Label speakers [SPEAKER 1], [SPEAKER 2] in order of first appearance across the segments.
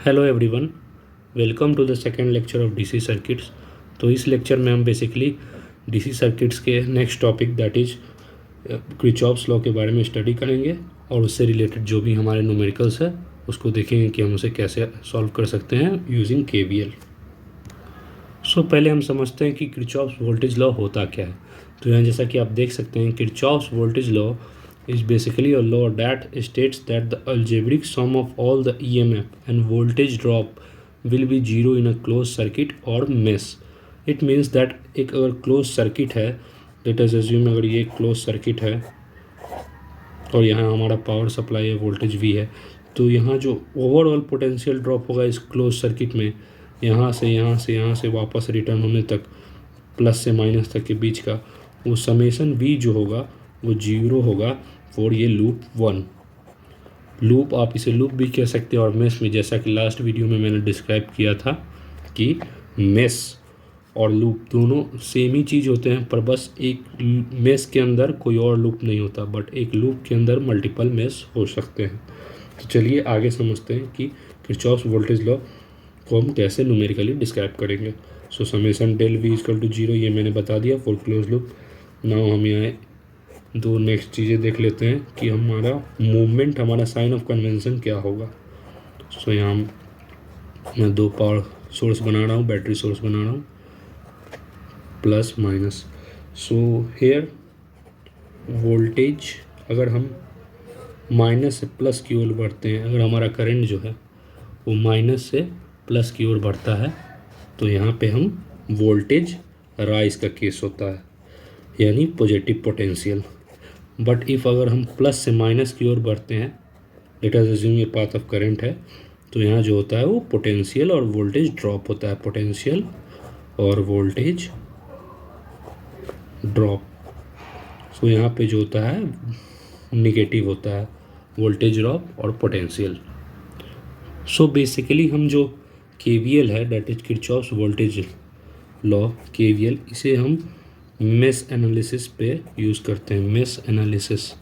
[SPEAKER 1] Hello everyone, welcome to the second lecture of DC circuits. तो इस lecture में हम बेसिकली डीसी सर्किट्स के next topic that is Kirchhoff's law के बारे में स्टडी करेंगे और उससे रिलेटेड जो भी हमारे न्यूमेरिकल्स है उसको देखेंगे कि हम उसे कैसे सॉल्व कर सकते हैं यूजिंग केवीएल। सो पहले हम समझते हैं कि किरचॉफ्स वोल्टेज लॉ होता क्या है। तो यहाँ जैसा कि आप देख सकते हैं, Kirchhoff's voltage law is basically a law that states that the algebraic sum of all the EMF and voltage drop will be zero in a closed circuit or mesh. It means that एक अगर closed circuit है, let us assume अगर ये closed circuit है और यहाँ हमारा power supply है, वोल्टेज V है, तो यहाँ जो ओवरऑल पोटेंशियल ड्रॉप होगा इस क्लोज सर्किट में, यहाँ से वापस रिटर्न होने तक, प्लस से माइनस तक के बीच का वो समेशन V जो होगा वो जीरो होगा फॉर ये लूप 1। लूप आप इसे लूप भी कह सकते हैं और मेश में, जैसा कि लास्ट वीडियो में मैंने डिस्क्राइब किया था कि मेश और लूप दोनों सेम ही चीज़ होते हैं, पर बस एक मेश के अंदर कोई और लूप नहीं होता, बट एक लूप के अंदर मल्टीपल मेश हो सकते हैं। तो चलिए आगे समझते हैं कि किरचॉफ्स वोल्टेज लॉ को हम कैसे न्यूमेरिकली डिस्क्राइब करेंगे। So summation del V equal to zero, ये मैंने बता दिया फॉर क्लोज लूप। नाउ हम यहाँ दो नेक्स्ट चीज़ें देख लेते हैं कि हमारा मूवमेंट, हमारा साइन ऑफ कन्वेंशन क्या होगा। सो यहाँ मैं दो पावर सोर्स बना रहा हूँ, बैटरी सोर्स बना रहा हूँ, plus minus. So here voltage अगर हम माइनस से प्लस की ओर बढ़ते हैं, अगर हमारा करंट जो है वो माइनस से प्लस की ओर बढ़ता है तो यहाँ पे हम वोल्टेज राइज का केस होता है, यानी पॉजिटिव पोटेंशियल। बट इफ़ अगर हम प्लस से माइनस की ओर बढ़ते हैं, लेट अस अज्यूम ये पाथ ऑफ करंट है, तो यहाँ जो होता है वो पोटेंशियल और वोल्टेज ड्रॉप होता है, पोटेंशियल और वोल्टेज ड्रॉप। सो यहाँ पे जो होता है निगेटिव होता है, वोल्टेज ड्रॉप और पोटेंशियल। सो बेसिकली हम जो केवीएल है that is Kirchhoff's voltage law KVL, इसे हम मेश एनालिसिस पे यूज़ करते हैं। मेश एनालिसिस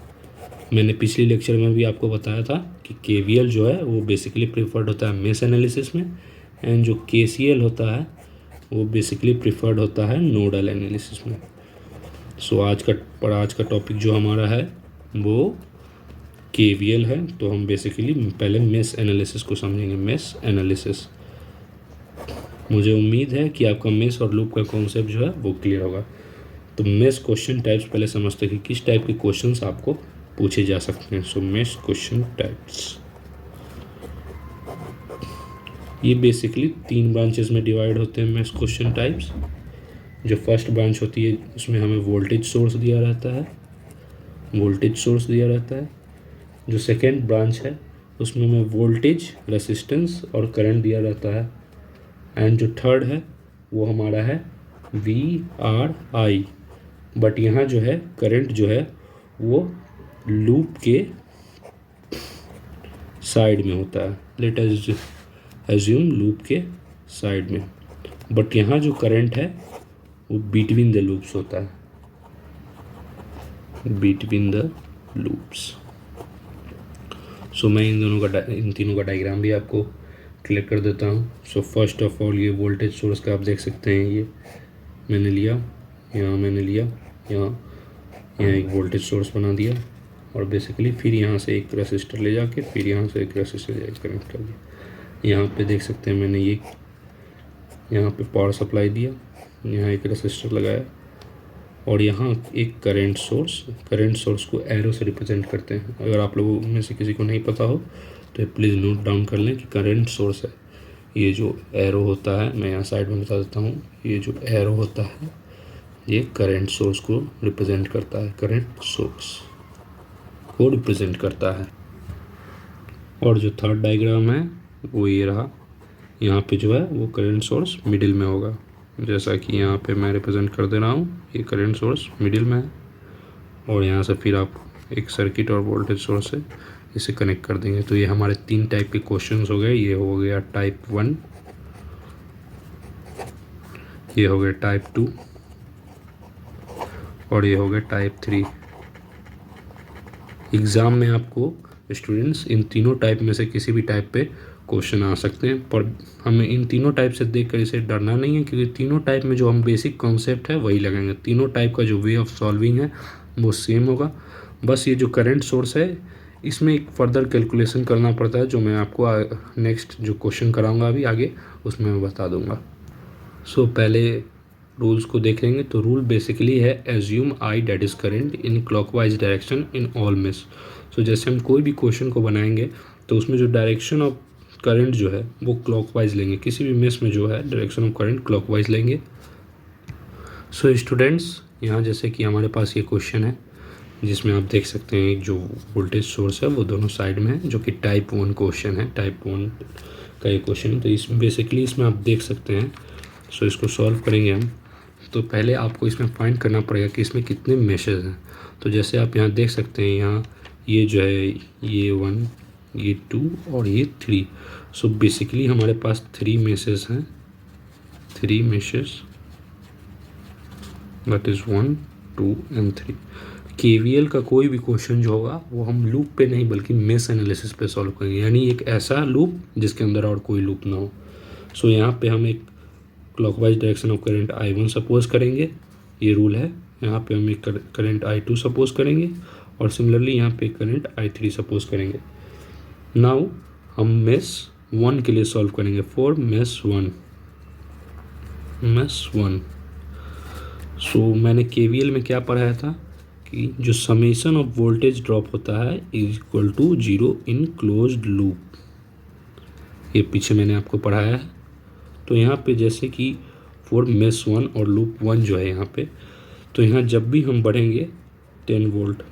[SPEAKER 1] मैंने पिछले लेक्चर में भी आपको बताया था कि केवीएल जो है वो बेसिकली प्रेफर्ड होता है मेश एनालिसिस में, एंड जो केसीएल होता है वो बेसिकली प्रेफर्ड होता है नोडल एनालिसिस में। सो आज का टॉपिक जो हमारा है वो केवीएल है, तो हम बेसिकली पहले मेश एनालिसिस को समझेंगे। मेश एनालिसिस, मुझे उम्मीद है कि आपका मेश और लूप का कॉन्सेप्ट जो है वो क्लियर होगा। तो मेश क्वेश्चन टाइप्स पहले समझते हैं कि किस टाइप के क्वेश्चंस आपको पूछे जा सकते हैं। सो मेश क्वेश्चन टाइप्स, ये बेसिकली 3 ब्रांचेस में डिवाइड होते हैं मेश क्वेश्चन टाइप्स। जो फर्स्ट ब्रांच होती है उसमें हमें वोल्टेज सोर्स दिया रहता है, जो सेकेंड ब्रांच है उसमें हमें वोल्टेज, रेसिस्टेंस और करंट दिया रहता है, एंड जो थर्ड है वो हमारा है VRI। बट यहाँ जो है करंट जो है वो लूप के साइड में होता है, लेट अस अज्यूम लूप के साइड में, बट यहाँ जो करंट है वो बिटवीन द लूप्स होता है, बिटवीन द लूप्स। सो मैं इन तीनों का डायग्राम भी आपको क्लियर कर देता हूँ। सो फर्स्ट ऑफ ऑल ये वोल्टेज सोर्स का आप देख सकते हैं, ये मैंने लिया, यहाँ एक वोल्टेज सोर्स बना दिया, और बेसिकली फिर यहाँ से एक रेसिस्टर ले जाके फिर यहाँ से एक रेसिस्टर जाके कनेक्ट कर दिया। यहाँ पे देख सकते हैं मैंने ये यहाँ पे पावर सप्लाई दिया, यहाँ एक रेसिस्टर लगाया, और यहाँ एक करंट सोर्स को एरो से रिप्रेजेंट करते हैं। अगर आप लोगों में से किसी को नहीं पता हो तो प्लीज़ नोट डाउन कर लें कि करंट सोर्स है, ये जो एरो होता है, मैं यहाँ साइड में बता देता हूँ, ये जो एरो होता है ये करंट सोर्स को रिप्रेजेंट करता है, करंट सोर्स को रिप्रेजेंट करता है। और जो थर्ड डायग्राम है वो ये रहा, यहाँ पे जो है वो करंट सोर्स मिडिल में होगा, जैसा कि यहाँ पे मैं रिप्रेजेंट कर दे रहा हूँ, ये करंट सोर्स मिडिल में है, और यहाँ से फिर आप एक सर्किट और वोल्टेज सोर्स से इसे कनेक्ट कर देंगे। तो ये हमारे 3 टाइप के क्वेश्चंस हो गए। ये हो गया टाइप 1, ये हो गया टाइप 2 और ये हो गया टाइप 3। एग्ज़ाम में आपको स्टूडेंट्स इन तीनों टाइप में से किसी भी टाइप पे क्वेश्चन आ सकते हैं, पर हमें इन तीनों टाइप से देख कर इसे डरना नहीं है, क्योंकि तीनों टाइप में जो हम बेसिक कॉन्सेप्ट है वही लगाएंगे। तीनों टाइप का जो वे ऑफ सॉल्विंग है वो सेम होगा। बस ये जो करंट सोर्स है इसमें एक फर्दर कैलकुलेशन करना पड़ता है, जो मैं आपको नेक्स्ट जो क्वेश्चन कराऊंगा अभी आगे उसमें मैं बता दूंगा। सो पहले रूल्स को देख लेंगे। तो रूल बेसिकली है assume I that is current in clockwise direction in all mesh. So जैसे हम कोई भी क्वेश्चन को बनाएंगे तो उसमें जो डायरेक्शन ऑफ करंट जो है वो क्लॉकवाइज लेंगे, किसी भी मेश में जो है डायरेक्शन ऑफ करंट क्लॉकवाइज लेंगे। सो स्टूडेंट्स, यहाँ जैसे कि हमारे पास ये क्वेश्चन है जिसमें आप देख सकते हैं जो वोल्टेज सोर्स है वो दोनों साइड में है, जो कि टाइप 1 क्वेश्चन है, टाइप 1 का ये क्वेश्चन है। तो इस बेसिकली इसमें आप देख सकते हैं। सो इसको सॉल्व करेंगे हम। तो पहले आपको इसमें फाइंड करना पड़ेगा कि इसमें कितने मेशेज हैं। तो जैसे आप यहाँ देख सकते हैं, यहाँ ये जो है ये 1, ये 2 और ये 3। सो बेसिकली हमारे पास 3 मेशेज हैं, 3 measures, that is 1, 2 and 3। KVL का कोई भी क्वेश्चन जो होगा वो हम लूप पे नहीं बल्कि मेश एनालिसिस पे सॉल्व करेंगे, यानी एक ऐसा लूप जिसके अंदर और कोई लूप ना हो। सो यहाँ पे हम एक clockwise direction of current I1 suppose करेंगे, ये रूल है। यहाँ पे हम एक करंट I2 सपोज करेंगे और सिमिलरली यहाँ पे करंट I3 सपोज करेंगे। नाउ हम मेश 1 के लिए सॉल्व करेंगे फॉर मेश 1। सो मैंने केवीएल में क्या पढ़ाया था कि जो समेशन ऑफ वोल्टेज ड्रॉप होता है is equal to 0 in closed loop, ये पीछे मैंने आपको पढ़ाया है। तो यहाँ पे जैसे कि फॉर मेश 1 और लूप 1 जो है यहाँ पे, तो यहाँ जब भी हम बढ़ेंगे 10 वोल्ट,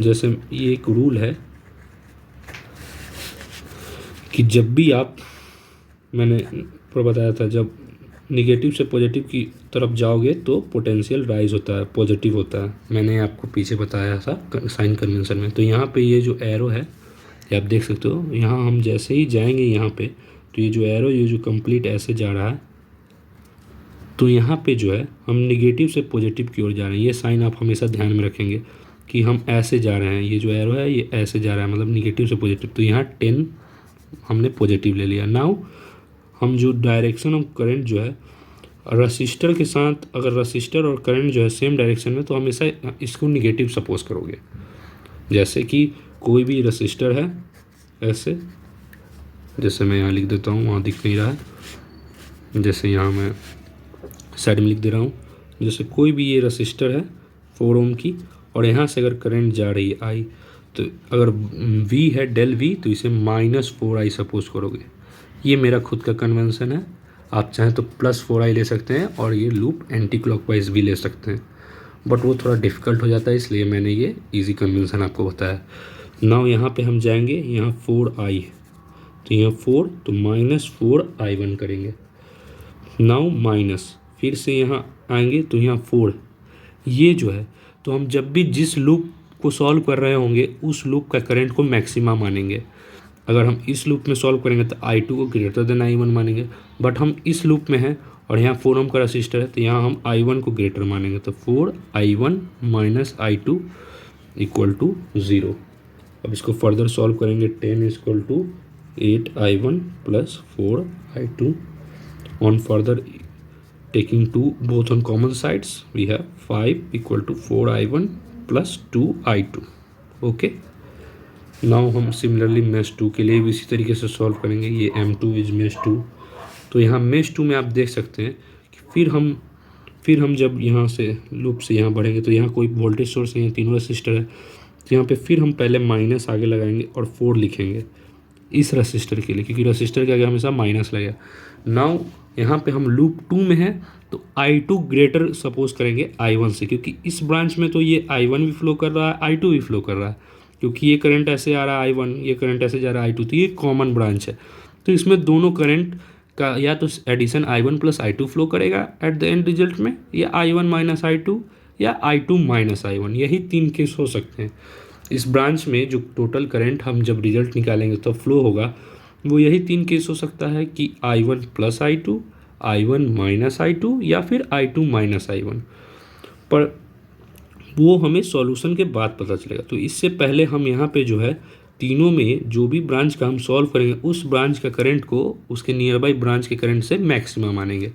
[SPEAKER 1] जैसे ये एक रूल है कि जब भी आप, मैंने पर बताया था, जब निगेटिव से पॉजिटिव की तरफ जाओगे तो पोटेंशियल राइज होता है, पॉजिटिव होता है। मैंने आपको पीछे बताया था साइन कन्वेंशन में। तो यहाँ पे ये जो एरो है ये आप देख सकते हो, यहाँ हम जैसे ही जाएंगे यहाँ पे तो ये जो एरो ये जो कंप्लीट ऐसे जा रहा है, तो यहाँ पे जो है हम निगेटिव से पॉजिटिव की ओर जा रहे हैं। ये साइन आप हमेशा ध्यान में रखेंगे कि हम ऐसे जा रहे हैं, ये जो एरो है ये ऐसे जा रहा है, मतलब निगेटिव से पॉजिटिव। तो यहाँ 10 हमने पॉजिटिव ले लिया। नाउ हम जो डायरेक्शन ऑफ करंट जो है रसिस्टर के साथ, अगर रसिस्टर और करंट जो है सेम डायरेक्शन में, तो हमेशा इसको निगेटिव सपोज करोगे। जैसे कि कोई भी रसिस्टर है ऐसे, जैसे मैं यहाँ लिख देता हूँ, वहाँ दिख नहीं रहा है, जैसे यहाँ मैं साइड में लिख दे रहा हूँ। जैसे कोई भी ये रसिस्टर है 4 ओम की, और यहाँ से अगर करंट जा रही है I, तो अगर V है डेल V, तो इसे -4I सपोज करोगे। ये मेरा खुद का कन्वेंशन है, आप चाहें तो +4I ले सकते हैं और ये लूप एंटी क्लॉकवाइज भी ले सकते हैं, बट वो थोड़ा डिफ़िकल्ट हो जाता है, इसलिए मैंने ये इजी कन्वेंशन आपको बताया। नाउ यहाँ पे हम जाएंगे, यहाँ 4I है तो यहाँ 4, तो -4I1 करेंगे। नाउ माइनस, फिर से यहाँ आएंगे तो यहाँ 4, ये जो है, तो हम जब भी जिस लूप को सॉल्व कर रहे होंगे उस लूप का करंट को मैक्सिमा मानेंगे। अगर हम इस लूप में सॉल्व करेंगे तो I2 को ग्रेटर देन I1 मानेंगे, बट हम इस लूप में हैं और यहाँ 4 ओम का रसिस्टर है तो यहाँ हम I1 को ग्रेटर मानेंगे। तो 4I1 - I2 इक्वल टू 0। अब इसको फर्दर सॉल्व करेंगे, 10 equal to 8I1 + 4I2। On further taking 2 both on common sides, we have 5 equal to 4I1 + 2I2। Okay, now हम सिमिलरली मेश 2 के लिए भी इसी तरीके से सॉल्व करेंगे। ये M2 इज मेश 2। तो यहाँ मेश 2 में आप देख सकते हैं कि फिर हम जब यहाँ से लूप से यहाँ बढ़ेंगे तो यहाँ कोई वोल्टेज सोर्स है, यहाँ तीनों रसिस्टर है, तो यहाँ पे फिर हम पहले माइनस आगे लगाएंगे और 4 लिखेंगे इस रसिस्टर के लिए, क्योंकि रसिस्टर के आगे हमेशा माइनस लगेगा। नाउ यहाँ पे हम लूप 2 में हैं तो I2 ग्रेटर सपोज करेंगे I1 से, क्योंकि इस ब्रांच में तो ये I1 भी फ्लो कर रहा है, I2 भी फ्लो कर रहा है, क्योंकि ये करंट ऐसे आ रहा है I1, ये करंट ऐसे जा रहा है I2, तो ये कॉमन ब्रांच है। तो इसमें दोनों करंट का या तो एडिशन I1 + I2 फ्लो करेगा एट द एंड रिजल्ट में, या I1 - I2 या I2 - I1, यही 3 केस हो सकते हैं। इस ब्रांच में जो टोटल करंट हम जब रिजल्ट निकालेंगे तो फ्लो होगा, वो यही 3 केस हो सकता है कि I1 + I2, I1 - I2 या फिर I2 - I1, पर वो हमें सॉल्यूशन के बाद पता चलेगा। तो इससे पहले हम यहाँ पे जो है तीनों में जो भी ब्रांच का हम सॉल्व करेंगे उस ब्रांच का करंट को उसके नियर बाई ब्रांच के करंट से मैक्सिमम मानेंगे।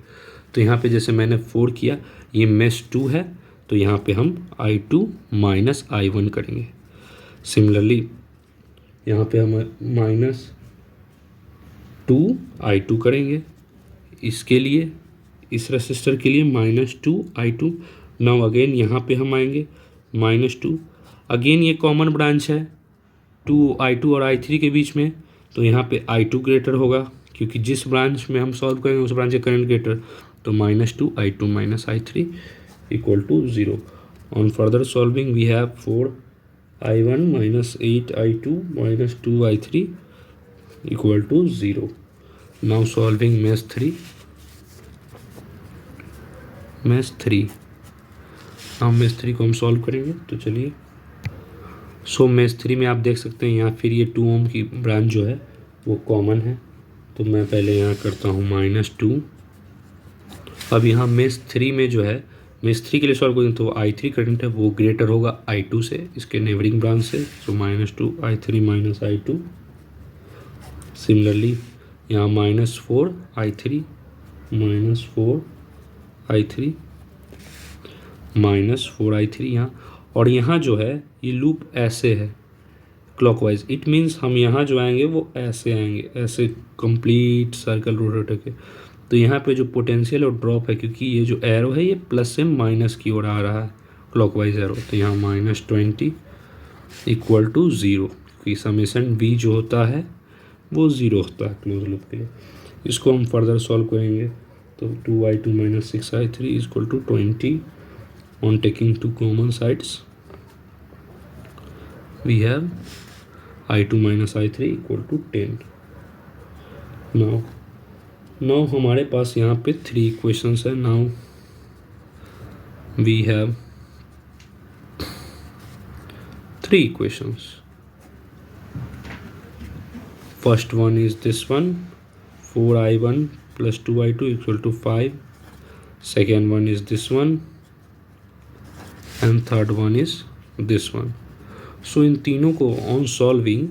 [SPEAKER 1] तो यहाँ पे जैसे मैंने 4 किया, ये मेश 2 है तो यहाँ पे हम I2 माइनस I1 करेंगे। सिमिलरली यहाँ पे हम माइनस 2I2 करेंगे। इसके लिए, इस रेसिस्टर के लिए -2I2। नाउ अगेन यहाँ पे हम आएंगे -2, अगेन ये कॉमन ब्रांच है 2I2 और I3 के बीच में, तो यहाँ पे I2 ग्रेटर होगा क्योंकि जिस ब्रांच में हम सॉल्व करेंगे उस ब्रांच का करंट ग्रेटर, तो -2I2 minus I3 equal to 0। On further solving we have 4I1 minus 8I2 minus 2I3 equal to 0। Now solving mesh 3। Now mesh 3 को हम सॉल्व करेंगे, तो चलिए। सो मेश 3 में आप देख सकते हैं यहाँ फिर ये 2 ओम की ब्रांच जो है वो कॉमन है, तो मैं पहले यहाँ करता हूँ -2। अब यहाँ मेश 3 में जो है, मेश 3 के लिए सॉल्व करेंगे तो I3 करंट है वो ग्रेटर होगा I2 से, इसके नेबरिंग ब्रांच से, सो -2I3 माइनस I2। सिमिलरली यहाँ -4I3 माइनस 4I3 यहाँ, और यहाँ जो है ये लूप ऐसे है क्लॉकवाइज, इट मीन्स हम यहाँ जो आएंगे वो ऐसे आएंगे, ऐसे कंप्लीट सर्कल रोटेट के। तो यहाँ पे जो पोटेंशियल और ड्रॉप है, क्योंकि ये जो एरो है ये प्लस से माइनस की ओर आ रहा है क्लॉकवाइज एरो, तो यहाँ -20 इक्वल टू 0, क्योंकि समेशन V जो होता है वो 0 होता है क्लोज लूप के लिए। इसको हम फर्दर सॉल्व करेंगे, तो 2I2 minus 6I3 equal to 20। On taking 2 common sides we have I2 minus I3 equal to 10। now हमारे पास यहाँ पे 3 equations है। now we have 3 equations। first one is this one, 4I1 plus 2I2 equal to 5। second one is this one and third one is this one। so इन तीनों को on solving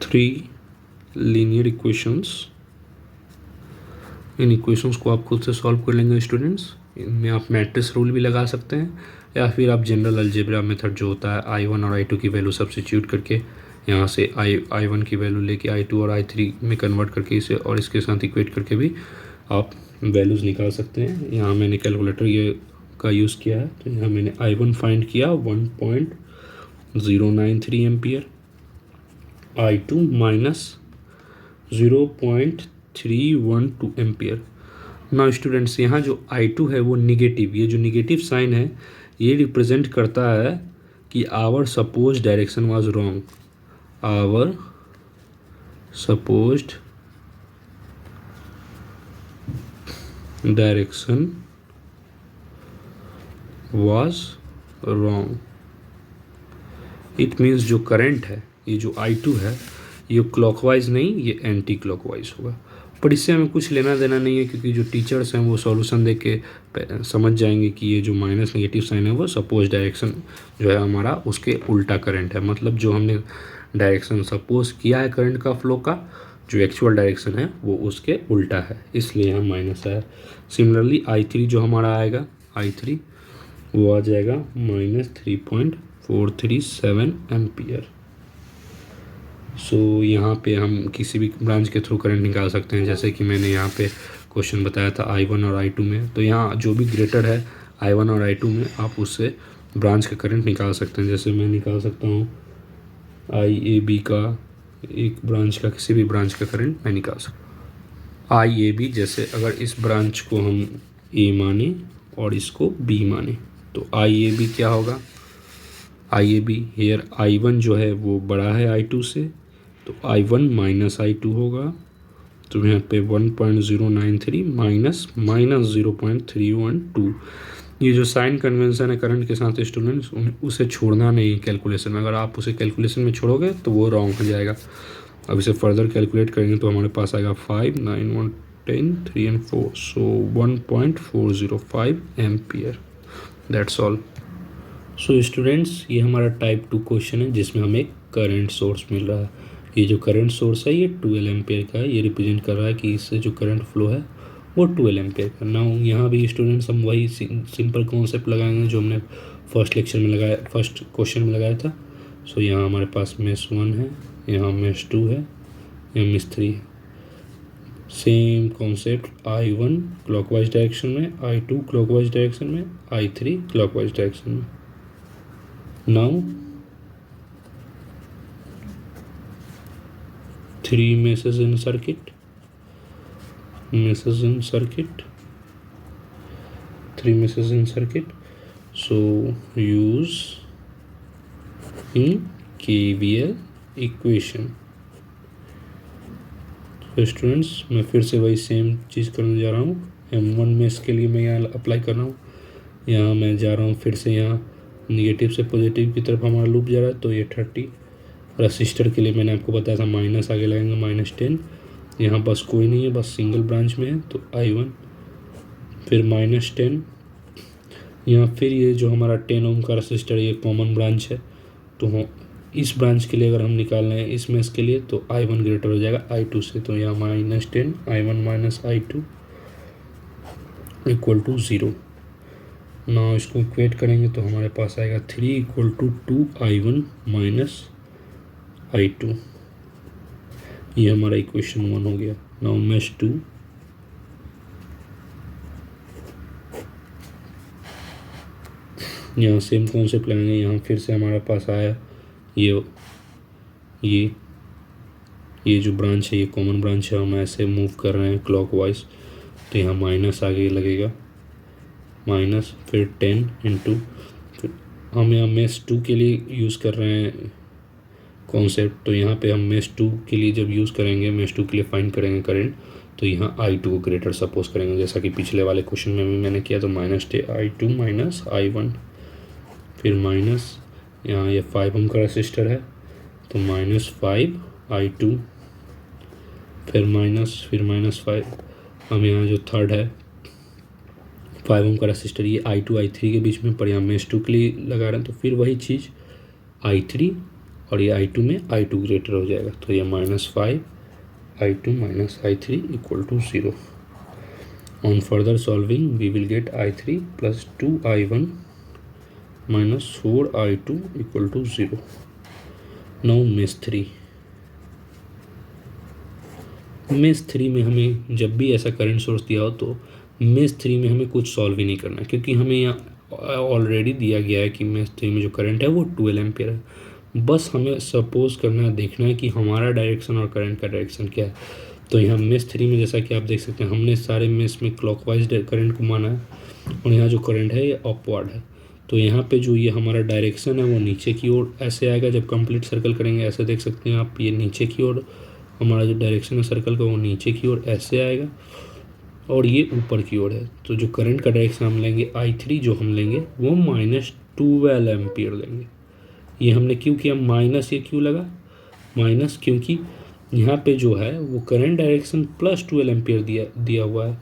[SPEAKER 1] three linear equations, in equations को आप खुद से solve कर लेंगे students. इनमें आप मैट्रिक्स रूल भी लगा सकते हैं, या फिर आप जनरल अलजेब्रा मेथड जो होता है I1 और I2 की वैल्यू सब्स्टिट्यूट करके यहाँ से I1 की वैल्यू लेके I2 और I3 में कन्वर्ट करके इसे और इसके साथ इक्वेट करके भी आप वैल्यूज़ निकाल सकते हैं। यहाँ मैंने कैलकुलेटर ये का यूज़ किया है, तो यहाँ मैंने I1 फाइंड किया 1.093 ampere, I2 minus 0.312 ampere. Now students यहाँ जो I2 है वो निगेटिव, ये जो निगेटिव साइन है ये रिप्रेजेंट करता है कि our suppose direction was wrong, our supposed direction was wrong। It means जो करंट है, ये जो I2 है ये क्लॉकवाइज नहीं, ये एंटी क्लॉकवाइज होगा। पर इससे हमें कुछ लेना देना नहीं है, क्योंकि जो टीचर्स हैं वो सॉल्यूशन देख के समझ जाएंगे कि ये जो माइनस नेगेटिव साइन है वो सपोज डायरेक्शन जो है हमारा उसके उल्टा करंट है। मतलब जो हमने डायरेक्शन सपोज किया है करंट का फ्लो का, जो एक्चुअल डायरेक्शन है वो उसके उल्टा है, इसलिए यहाँ माइनस आया। सिमिलरली I3 जो हमारा आएगा, I3 वो आ जाएगा -3.437 एम्पियर। सो यहाँ पे हम किसी भी ब्रांच के थ्रू करंट निकाल सकते हैं, जैसे कि मैंने यहाँ पे क्वेश्चन बताया था I1 और I2 में। तो यहाँ जो भी ग्रेटर है I1 और I2 में, आप उससे ब्रांच का करंट निकाल सकते हैं। जैसे मैं निकाल सकता हूँ IAB का, एक ब्रांच का, किसी भी ब्रांच का करंट मैं निकाल सकता हूँ। IAB जैसे अगर इस ब्रांच को हम A माने और इसको B माने, तो IAB क्या होगा, IAB हेयर I1 जो है वो बड़ा है I2 से, तो I1 माइनस I2 होगा। तो यहाँ पे 1.093 माइनस -0.312। ये जो साइन कन्वेंशन है करंट के साथ स्टूडेंट्स, उसे छोड़ना नहीं कैलकुलेशन में। अगर आप उसे कैलकुलेशन में छोड़ोगे तो वो रॉन्ग हो जाएगा। अब इसे फर्दर कैलकुलेट करेंगे तो हमारे पास आएगा 5, 9, 1, 10, 3 and 4, so 1.405 ampere. That's all. So students, ये हमारा टाइप 2 क्वेश्चन है जिसमें हमें करंट सोर्स मिल रहा है। ये जो करंट सोर्स है ये 12 एम्पेयर का है। ये रिप्रेजेंट कर रहा है कि इससे जो करंट फ्लो है वो 12 एम्पेयर का। नाउ यहाँ भी स्टूडेंट्स हम वही सिंपल कॉन्सेप्ट लगाएंगे जो हमने फर्स्ट लेक्चर में लगाया, फर्स्ट क्वेश्चन में लगाया था। सो यहाँ हमारे पास मेश 1 है, यहाँ मेश 2 है, यहाँ मेश 3 है। Same concept, I1 clockwise direction में, I2 क्लॉकवाइज डायरेक्शन में, I3 क्लॉकवाइज डायरेक्शन में। Now 3 meshes in circuit, 3 meshes in circuit. So use in KVL equation. तो स्टूडेंट्स, मैं फिर से वही सेम चीज़ करने जा रहा हूँ। M1 मेश के लिए मैं यहाँ अप्लाई कर रहा हूँ। यहाँ मैं जा रहा हूँ फिर से, यहाँ निगेटिव से पॉजिटिव की तरफ हमारा लूप जा रहा है। तो ये 30 रजिस्टर के लिए मैंने आपको बताया था माइनस आगे लगेंगे, -10। यहाँ बस कोई नहीं है, बस सिंगल ब्रांच में है तो I1, फिर -10। यहाँ फिर ये जो हमारा 10 ओम का रजिस्टर ये कॉमन ब्रांच है, तो इस ब्रांच के लिए अगर हम निकाल रहे हैं इस मेश के लिए तो I1 ग्रेटर हो जाएगा I2 से। तो यहाँ -10 I1 minus I2 equal to 0। ना इसको इक्वेट करेंगे तो हमारे पास आएगा 3 equal to 2 I1 minus I2। ये हमारा इक्वेशन 1 हो गया। नाउ मेश 2, यहाँ सेम कॉन्सेप्ट लगाएंगे। यहाँ फिर से हमारे पास आया ये जो ब्रांच है ये कॉमन ब्रांच है, हम ऐसे मूव कर रहे हैं क्लॉकवाइज। तो यहाँ माइनस आगे लगेगा, माइनस, फिर 10 इंटू, फिर हम यहाँ मेश 2 के लिए यूज़ कर रहे हैं कॉन्सेप्ट। तो यहाँ पे हम मेश 2 के लिए जब यूज़ करेंगे, मेश 2 के लिए फाइंड करेंगे करंट, तो यहाँ I2 को ग्रेटर सपोज करेंगे, जैसा कि पिछले वाले क्वेश्चन में भी मैंने किया। तो -I2 माइनस I1, फिर माइनस, यहाँ ये 5 ओम का रेसिस्टर है तो -5I2, फिर -5। हम यहाँ जो थर्ड है 5 ओम का रेसिस्टर, ये I2 I3 के बीच में, पर यहाँ मेश 2 के लिए लगा रहे हैं। तो फिर वही चीज़ I3 और ये I2 में I2 ग्रेटर हो जाएगा। तो ये -5I2 minus I3 equal to 0। On further solving we will get I3 plus 2I1 minus 4I2 equal to 0। Now mesh 3। Mesh 3 में हमें जब भी ऐसा करंट सोर्स दिया हो तो मेश 3 में हमें कुछ सॉल्व ही नहीं करना है, क्योंकि हमें यहाँ ऑलरेडी दिया गया है कि मेश 3 में जो करंट है वो 12 एम्पियर है। बस हमें सपोज करना है, देखना है कि हमारा डायरेक्शन और करंट का डायरेक्शन क्या है। तो यहाँ मेश 3 में जैसा कि आप देख सकते हैं, हमने सारे मेश में क्लॉकवाइज करंट को माना है और यहाँ जो करंट है ये अपवर्ड है। तो यहाँ पे जो ये हमारा डायरेक्शन है वो नीचे की ओर ऐसे आएगा। जब कंप्लीट सर्कल करेंगे ऐसे देख सकते हैं आप, ये नीचे की ओर हमारा जो डायरेक्शन है सर्कल का वो नीचे की ओर ऐसे आएगा और ये ऊपर की ओर है। तो जो करंट का डायरेक्शन हम लेंगे I3 जो हम लेंगे वो -12 एम्पियर लेंगे। ये हमने क्यों किया माइनस, ये क्यों लगा माइनस, क्योंकि यहाँ पे जो है वो करंट डायरेक्शन +12 एम्पियर दिया हुआ है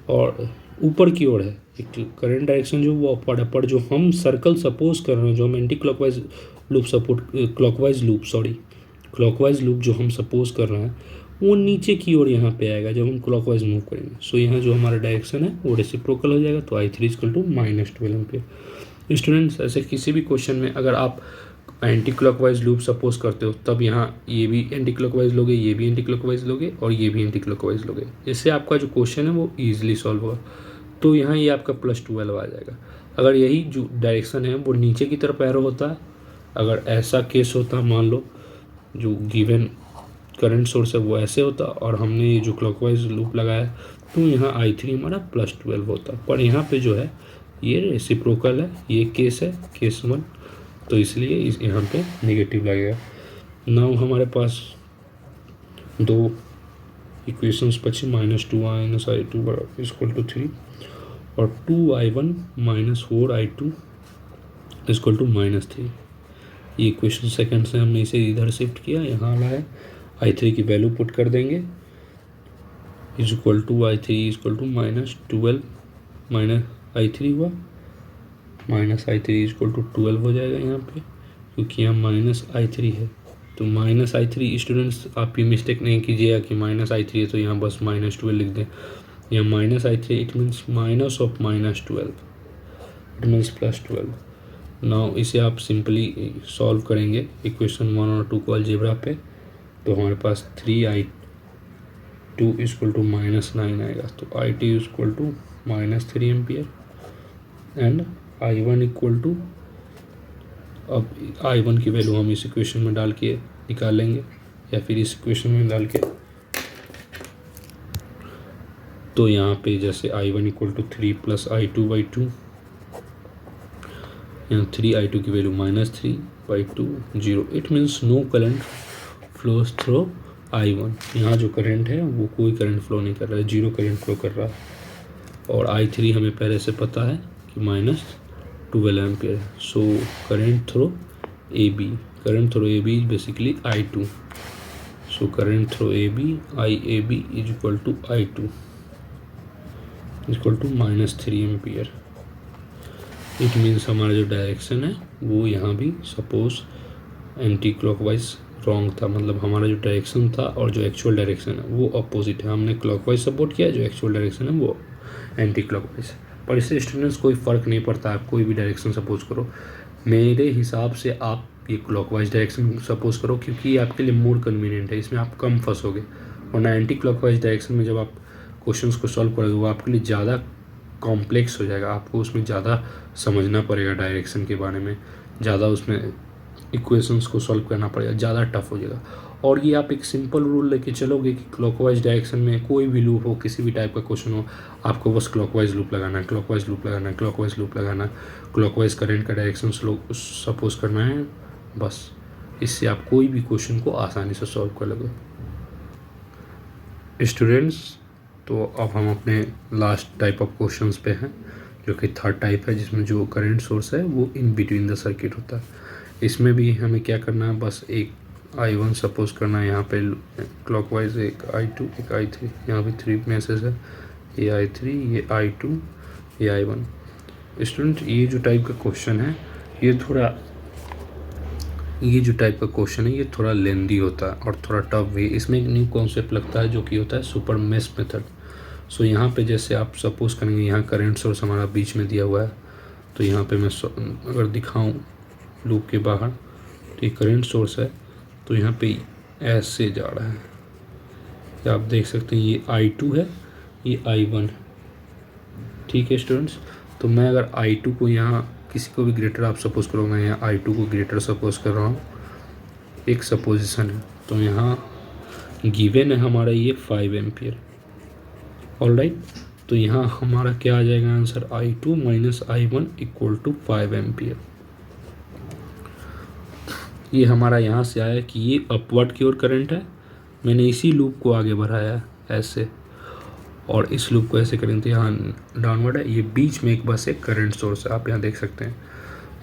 [SPEAKER 1] और ऊपर की ओर है। एक करंट डायरेक्शन जो वो अपवर्ड है, पर जो हम सर्कल सपोज कर रहे हैं, जो हम anti clockwise loop clockwise loop जो हम सपोज कर रहे हैं वो नीचे की ओर यहाँ पे आएगा जब हम क्लॉकवाइज मूव करेंगे। सो यहाँ जो हमारा डायरेक्शन है वो रेसिप्रोकल हो जाएगा। तो I3 equal to -12 ampere. Students, ऐसे किसी भी क्वेश्चन में अगर आप एंटी क्लॉकवाइज लूप सपोज करते हो तब यहाँ ये भी एंटी क्लॉकवाइज लोगे, ये भी एंटी क्लॉकवाइज लोगे और ये भी एंटी क्लॉकवाइज लोगे। इससे आपका जो क्वेश्चन है वो ईजिली सॉल्व होगा। तो यहाँ ये आपका +12 आ जाएगा। अगर यही जो डायरेक्शन है वो नीचे की तरफ एरो होता है, अगर ऐसा केस होता, मान लो जो गिवन करंट सोर्स है वो ऐसे होता और हमने ये जो क्लॉकवाइज लूप लगाया तो यहाँ I3 हमारा +12 होता। पर यहाँ पे जो है ये रेसिप्रोकल है, ये केस है, केस 1, तो इसलिए यहाँ पे नेगेटिव लगेगा। नाउ हमारे पास दो इक्वेशंस बची, -2 I2 इक्वल टू 3 और 2I1 minus 4I2 equal to -3। ये इक्वेशन सेकंड से हमने इसे इधर शिफ्ट किया, यहाँ लाया, I3 की वैल्यू पुट कर देंगे, I3 equal to -12 minus I3 हुआ -i3 इक्वल टू 12 हो जाएगा यहाँ पे, क्योंकि यहाँ -i3 है। तो -i3 स्टूडेंट्स आप ये मिस्टेक नहीं कीजिएगा कि -i3 है तो यहाँ बस -12 लिख दें। यहाँ -i3 it means minus of -12, it means +12। Now इसे आप सिंपली सॉल्व करेंगे इक्वेशन 1 और 2 को अलजेब्रा पे, तो हमारे पास 3i2 इक्वल टू -9 आएगा। तो i2 equal to -3 ampere and i1 equal to, अब i1 की वैल्यू हम इस इक्वेशन में डाल के निकालेंगे या फिर इस इक्वेशन में डाल के। तो यहाँ पे जैसे i1 इक्वल टू 3 + i2/2, यहाँ 3i2 की value -3/2 0, it means no current flows through i1। यहाँ जो करंट है वो कोई करंट फ्लो नहीं कर रहा है, 0 करंट फ्लो कर रहा है। और i3 हमें पहले से पता है कि -12 ampere. So current through A B is basically i2। So current through IAB is equal to i2 equal to -3 ampere. It means हमारा जो डायरेक्शन है वो यहाँ भी सपोज एंटी क्लॉकवाइज रॉन्ग था, मतलब हमारा जो डायरेक्शन था और जो एक्चुअल डायरेक्शन है वो अपोजिट है। हमने क्लॉकवाइज सपोर्ट किया, जो एक्चुअल डायरेक्शन है वो एंटी क्लॉकवाइज। पर इससे स्टूडेंट्स कोई फ़र्क नहीं पड़ता, आप कोई भी डायरेक्शन सपोज करो। मेरे हिसाब से आप ये क्लॉकवाइज डायरेक्शन सपोज करो, क्योंकि ये आपके लिए मोर कन्वीनियंट है, इसमें आप कम फंसोगे। वरना एंटी क्लॉकवाइज डायरेक्शन में जब आप क्वेश्चंस को सॉल्व करोगे वो आपके लिए ज़्यादा कॉम्प्लेक्स हो जाएगा, आपको उसमें ज़्यादा समझना पड़ेगा, डायरेक्शन के बारे में ज़्यादा उसमें इक्वेशंस को सॉल्व करना पड़ेगा, ज़्यादा टफ हो जाएगा। और ये आप एक सिंपल रूल लेके चलोगे कि क्लॉकवाइज डायरेक्शन में कोई भी लूप हो, किसी भी टाइप का क्वेश्चन हो, आपको बस क्लॉकवाइज लूप लगाना है, क्लॉकवाइज लूप लगाना है, क्लॉकवाइज लूप लगाना, क्लॉकवाइज करंट का डायरेक्शन सपोज करना है, बस इससे आप कोई भी क्वेश्चन को आसानी से सॉल्व कर लोगे। स्टूडेंट्स, तो अब हम अपने लास्ट टाइप ऑफ क्वेश्चंस पे हैं, जो कि थर्ड टाइप है, जिसमें जो करंट सोर्स है वो इन बिटवीन द सर्किट होता है। इसमें भी हमें क्या करना है, बस एक i1 सपोज करना है, यहाँ पे क्लॉकवाइज एक i2 एक i3, यहाँ भी 3 मैसेज है, ये i3 ये i2 ये i1। स्टूडेंट, ये जो टाइप का क्वेश्चन है ये थोड़ा लेंदी होता है और थोड़ा टफ भी। इसमें एक न्यू कॉन्सेप्ट लगता है जो कि होता है सुपर मेश मेथड। सो यहाँ पे जैसे आप सपोज करेंगे, यहाँ करंट सोर्स हमारा बीच में दिया हुआ है, तो यहाँ पे मैं अगर दिखाऊं लूप के बाहर, तो ये करंट सोर्स है, तो यहाँ पे ऐसे जा रहा है, या आप देख सकते हैं ये i2 है, ये i1 है। ठीक है स्टूडेंट्स, तो मैं अगर i2 को यहाँ किसी को भी ग्रेटर आप सपोज करो, मैं यहाँ i2 को ग्रेटर सपोज कर रहा हूँ, एक सपोजिशन है, तो यहाँ गिवन है हमारा ये 5 एम्पियर। ऑलराइट, तो यहाँ हमारा क्या आ जाएगा answer, i2 - i1 equal to 5 ampere. ये हमारा यहाँ से आया कि ये अपवर्ड की ओर करंट है, मैंने इसी लूप को आगे बढ़ाया है ऐसे, और इस लूप को ऐसे करेंगे तो यहाँ डाउनवर्ड है, ये बीच में एक बस एक करंट सोर्स है, आप यहाँ देख सकते हैं।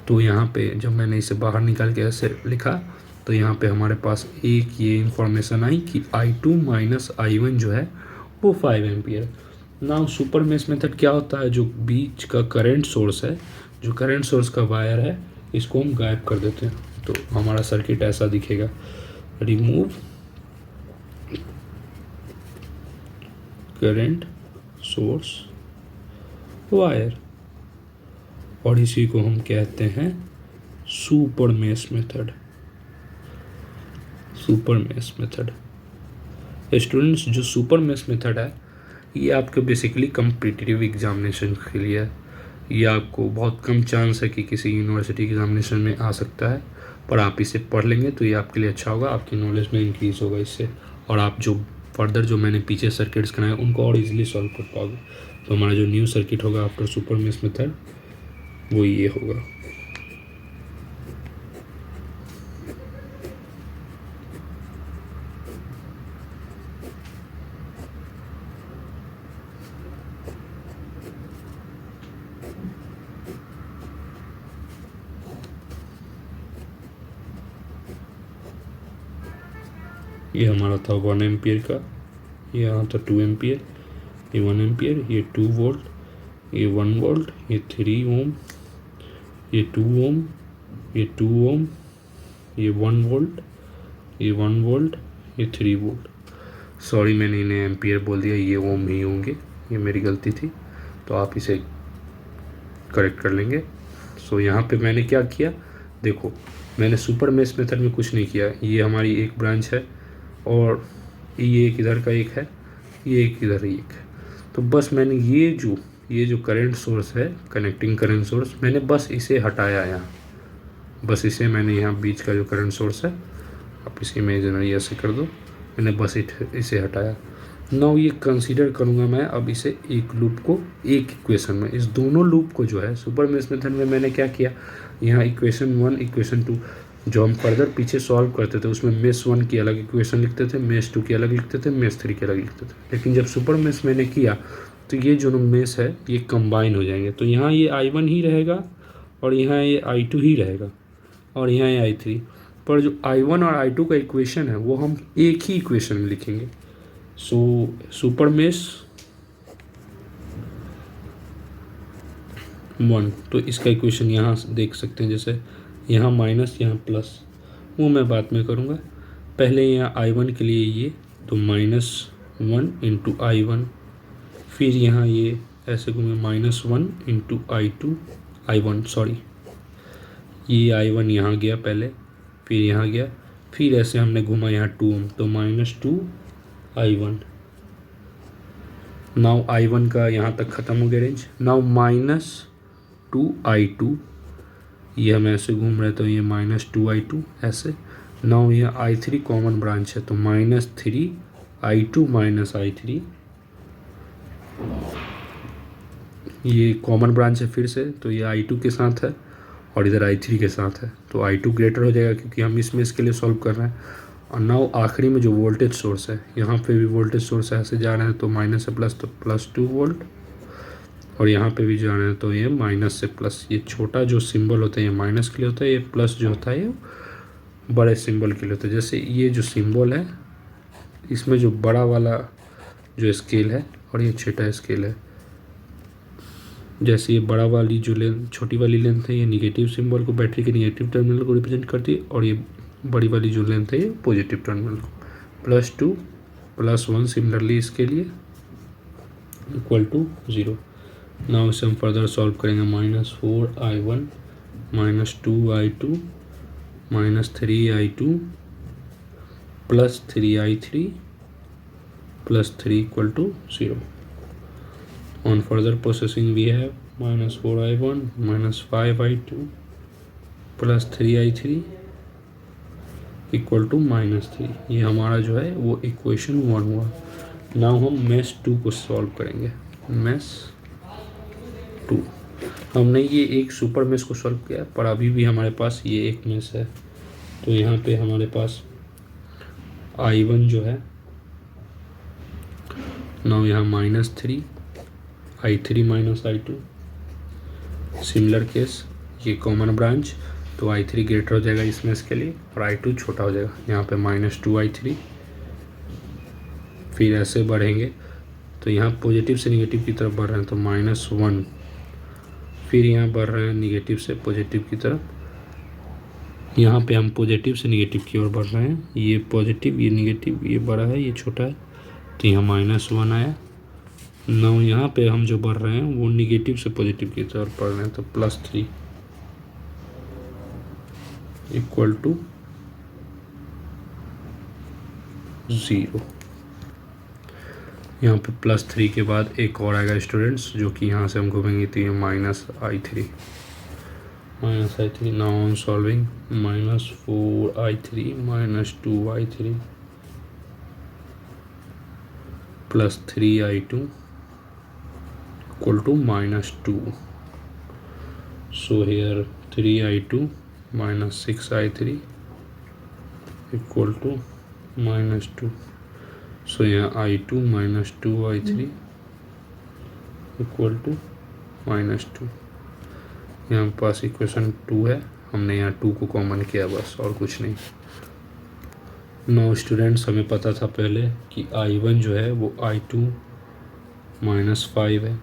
[SPEAKER 1] तो यहाँ पे जब मैंने इसे बाहर निकाल के ऐसे लिखा, तो यहाँ पे हमारे पास एक ये इंफॉर्मेशन आई कि i2 - i1 जो है वो 5 ampere. Now super mesh method क्या होता है, जो बीच का करंट सोर्स है, जो करंट सोर्स का वायर है, इसको हम गायब कर देते हैं, तो हमारा सर्किट ऐसा दिखेगा, रिमूव करंट सोर्स वायर, और इसी को हम कहते हैं super mesh method. Super mesh method students, जो सुपर मेश मेथड है ये आपके बेसिकली कम्पिटिटिव एग्जामिनेशन के लिए है। ये आपको बहुत कम चांस है कि किसी यूनिवर्सिटी एग्जामिनेशन में आ सकता है, पर आप इसे पढ़ लेंगे तो ये आपके लिए अच्छा होगा, आपकी नॉलेज में इंक्रीज़ होगा इससे, और आप जो फर्दर जो मैंने पीछे सर्किट्स बनाए उनको और इजीली सॉल्व कर पाओगे। तो हमारा जो न्यू सर्किट होगा आफ्टर सुपर मेश मेथड वो ये होगा। ये हमारा था 1 एम्पियर का, ये यहाँ था 2 एम्पियर, ये 1 एम्पियर, ये 2 वोल्ट, ये 1 वोल्ट, ये 3 ओम, ये 2 ओम, ये 2 ओम, ये 1 वोल्ट, ये 1 वोल्ट, ये 3 वोल्ट। सॉरी मैंने इन्हें एम्पियर बोल दिया, ये ओम ही होंगे, ये मेरी गलती थी, तो आप इसे करेक्ट कर लेंगे। सो यहाँ पे मैंने क्या किया, देखो मैंने सुपर मेश मेथड में कुछ नहीं किया। ये हमारी एक ब्रांच है और ये एक इधर का एक है, ये एक इधर एक है, तो बस मैंने ये जो करंट सोर्स है, कनेक्टिंग करंट सोर्स, मैंने बस इसे हटाया यहाँ, बस इसे मैंने यहाँ बीच का जो करंट सोर्स है, आप इसे इमेजिनरी ऐसे कर दो, मैंने बस इसे हटाया। नाउ ये कंसीडर करूँगा मैं अब इसे एक लूप को एक इक्वेशन में, इस दोनों लूप को जो है सुपर मेश मेथड में मैंने क्या किया, यहाँ इक्वेशन 1 इक्वेशन 2 जो हम फर्दर पीछे सॉल्व करते थे उसमें मेश 1 की अलग इक्वेशन लिखते थे, मेश 2 की अलग लिखते थे, मेश 3 की अलग लिखते थे। लेकिन जब सुपर मेश मैंने किया तो ये जो मेश है ये कंबाइन हो जाएंगे, तो यहाँ ये I1 ही रहेगा और यहाँ ये I2 ही रहेगा और यहाँ ये I3, पर जो I1 और I2 का इक्वेशन है वो हम एक ही इक्वेशन में लिखेंगे। सो सुपर मेश 1, तो इसका इक्वेशन यहाँ देख सकते हैं, जैसे यहाँ माइनस यहाँ प्लस, वो मैं बाद में करूँगा। पहले यहाँ I1 के लिए ये तो -1 इंटू I1, फिर यहाँ ये ऐसे घूमे -1 इंटू I1 सॉरी, ये I1 यहाँ गया पहले, फिर यहाँ गया, फिर ऐसे हमने घुमा यहाँ 2 ओम, तो -2 I1। नाउ I1 का यहाँ तक ख़त्म हो गया रेंज। नाउ -2 I2, ये हम ऐसे घूम रहे तो ये -2 I2 ऐसे। नाउ ये I3 कॉमन ब्रांच है तो -3 I2 -I3, ये कॉमन ब्रांच है फिर से, तो ये I2 के साथ है और इधर I3 के साथ है, तो I2 ग्रेटर हो जाएगा क्योंकि हम इसमें इसके लिए सॉल्व कर रहे हैं। और नाउ आखिरी में जो वोल्टेज सोर्स है, यहाँ पे भी वोल्टेज सोर्स ऐसे जा रहे हैं तो माइनस से प्लस, तो +2 वोल्ट, और यहाँ पे भी जा रहे हैं तो ये माइनस से प्लस। ये छोटा जो सिंबल होता है ये माइनस के लिए होता है, ये प्लस जो होता है ये बड़े सिंबल के लिए होता है। जैसे ये जो सिंबल है इसमें जो बड़ा वाला जो स्केल है और ये छोटा स्केल है, जैसे ये बड़ा वाली जो लेंथ, छोटी वाली लेंथ है ये निगेटिव सिंबल को, बैटरी के निगेटिव टर्मिनल को रिप्रेजेंट करती है, और ये बड़ी वाली जो लेंथ है ये पॉजिटिव टर्मिनल को। +2 +1 सिमिलरली इसके लिए इक्वल टू 0। नाउ इसे हम फर्दर सॉल्व करेंगे। -4 I1 -2 I2 -3 I2 +3 I3 +3 equal to 0। On further processing we have -4 I1 -5 I2 +3 I3 equal to -3। ये हमारा जो है वो इक्वेशन 1 हुआ। नाउ हम मेश 2 को सॉल्व करेंगे। मेश 2, हमने ये एक सुपर मेश को सॉल्व किया पर अभी भी हमारे पास ये एक मेश है, तो यहाँ पे हमारे पास I1 जो है, नाउ यहाँ -3 I3 -I2, सिमिलर केस, ये कॉमन ब्रांच तो I3 ग्रेटर हो जाएगा इस मेश के लिए और I2 छोटा हो जाएगा। यहाँ पे -2 I3, फिर ऐसे बढ़ेंगे तो यहाँ पॉजिटिव से नेगेटिव की तरफ बढ़ रहे हैं तो -1, फिर यहाँ बढ़ रहे हैं नेगेटिव से पॉजिटिव की तरफ। यहाँ पे हम पॉजिटिव से नेगेटिव की ओर बढ़ रहे हैं, ये पॉजिटिव ये नेगेटिव, ये बड़ा है ये छोटा है, तो यहाँ -1 आया। नाउ यहाँ पे हम जो बढ़ रहे हैं वो निगेटिव से पॉजिटिव की तरफ बढ़ रहे हैं तो +3 इक्वल टू 0। यहाँ पे +3 के बाद एक और आएगा स्टूडेंट्स, जो कि यहाँ से हम घूमेंगे तो ये -I3 now on solving. -4 I3 -2 I3 +3 I2 equal to -2. So here 3 I2 -6 I3 equal to -2. So यहाँ I2 -2 I3 equal to -2। यहाँ पास इक्वेशन 2 है, हमने यहाँ 2 को कॉमन किया बस, और कुछ नहीं। नो स्टूडेंट्स, हमें पता था पहले कि I1 जो है वो I2 -5 है,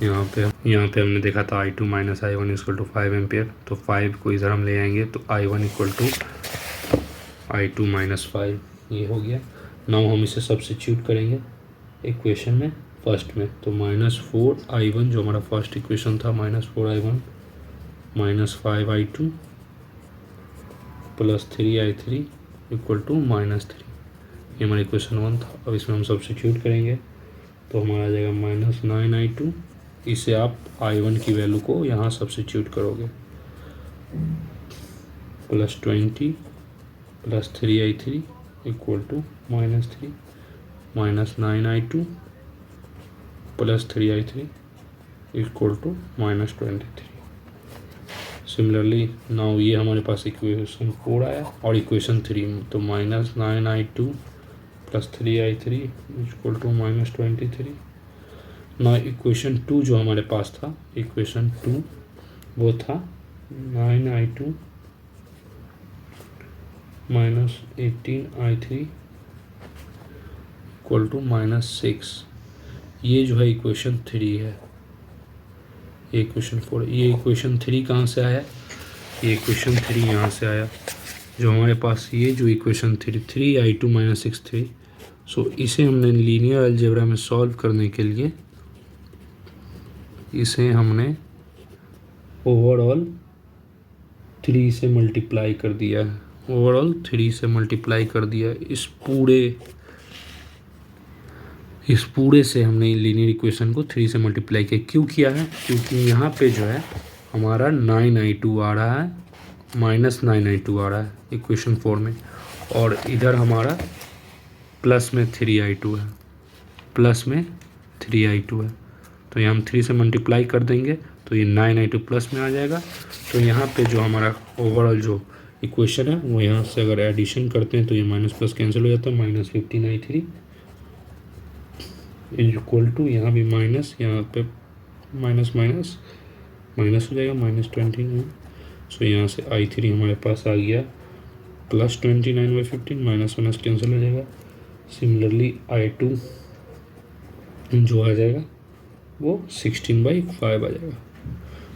[SPEAKER 1] यहाँ पे हमने देखा था I2 minus I1 equal to 5 ampere, तो 5 को इधर हम ले आएंगे तो I1 equal to I2 minus 5 ये हो गया। नाउ हम इसे सब्स्टिट्यूट करेंगे इक्वेशन में फर्स्ट में, तो -4I1 जो हमारा फर्स्ट इक्वेशन था, -4I1 minus 5I2 plus 3I3 equal to -3, ये हमारा इक्वेशन 1 था। अब इसमें हम सब्स्टिट्यूट करेंगे तो हमारा आ जाएगा -9I2, इसे आप I1 की वैल्यू को यहाँ सब्स्टिट्यूट करोगे, plus 20 plus 3I3 equal to -3 minus 9I2 plus 3I3 equal to -23। Similarly now ये हमारे पास इक्वेशन 4 आया और इक्वेशन 3 में, तो -9I2 plus 3I3 equal to -23। ना इक्वेशन 2 जो हमारे पास था, इक्वेशन 2 वो था 9I2 minus 18I3 equal to -6। ये जो है इक्वेशन 3 है, ये इक्वेशन 4। ये इक्वेशन 3 कहाँ से आया? ये इक्वेशन 3 यहाँ से आया, जो हमारे पास ये जो इक्वेशन 3I2 माइनस 6 सो इसे हमने लीनियर अलजेब्रा में सॉल्व करने के लिए इसे हमने ओवरऑल 3 से मल्टीप्लाई कर दिया है, ओवरऑल 3 से मल्टीप्लाई कर दिया। इस पूरे से हमने लीनियर इक्वेशन को 3 से मल्टीप्लाई किया। क्यों किया है? क्योंकि यहाँ पे जो है हमारा 9I2 आ रहा है, -9I2 आ रहा है इक्वेशन 4 में, और इधर हमारा प्लस में 3I2 है, प्लस में 3I2 है। तो ये हम 3 से मल्टीप्लाई कर देंगे तो ये 9I2 प्लस में आ जाएगा। तो यहाँ पे जो हमारा ओवरऑल जो इक्वेशन है वो यहाँ से अगर एडिशन करते हैं तो ये माइनस प्लस कैंसिल हो जाता है, -15I3 इक्वल टू, यहाँ भी माइनस, यहाँ पे माइनस माइनस माइनस हो जाएगा -29। सो यहाँ से I3 हमारे पास आ गया +29/15, माइनस माइनस कैंसिल हो जाएगा। सिमिलरली I2 जो आ जाएगा वो 16/5 आ जाएगा।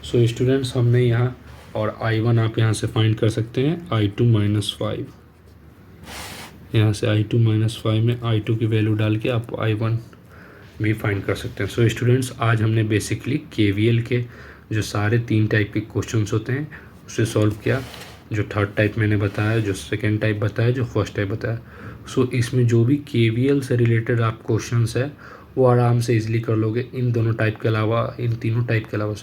[SPEAKER 1] सो स्टूडेंट्स हमने यहाँ, और I1 आप यहाँ से फाइंड कर सकते हैं I2 माइनस 5, यहाँ से I2 माइनस 5 में I2 की वैल्यू डाल के आप I1 भी फाइंड कर सकते हैं। सो स्टूडेंट्स आज हमने बेसिकली KVL के जो सारे 3 टाइप के क्वेश्चंस होते हैं उसे सॉल्व किया, जो थर्ड टाइप मैंने बताया, जो सेकेंड टाइप बताया, जो फर्स्ट टाइप बताया। सो इसमें जो भी KVL से रिलेटेड आप क्वेश्चंस है वो आराम से इजीली कर लोगे। इन दोनों टाइप के अलावा, इन तीनों टाइप के अलावा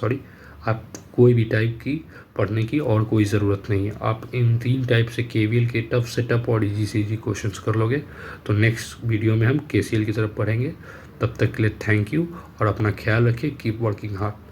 [SPEAKER 1] आप कोई भी टाइप की पढ़ने की और कोई ज़रूरत नहीं है। आप इन 3 टाइप से KVL के टफ से टफ और इजी से इजी क्वेश्चंस कर लोगे। तो नेक्स्ट वीडियो में हम KCL की तरफ पढ़ेंगे। तब तक के लिए थैंक यू और अपना ख्याल रखिए। Keep working hard.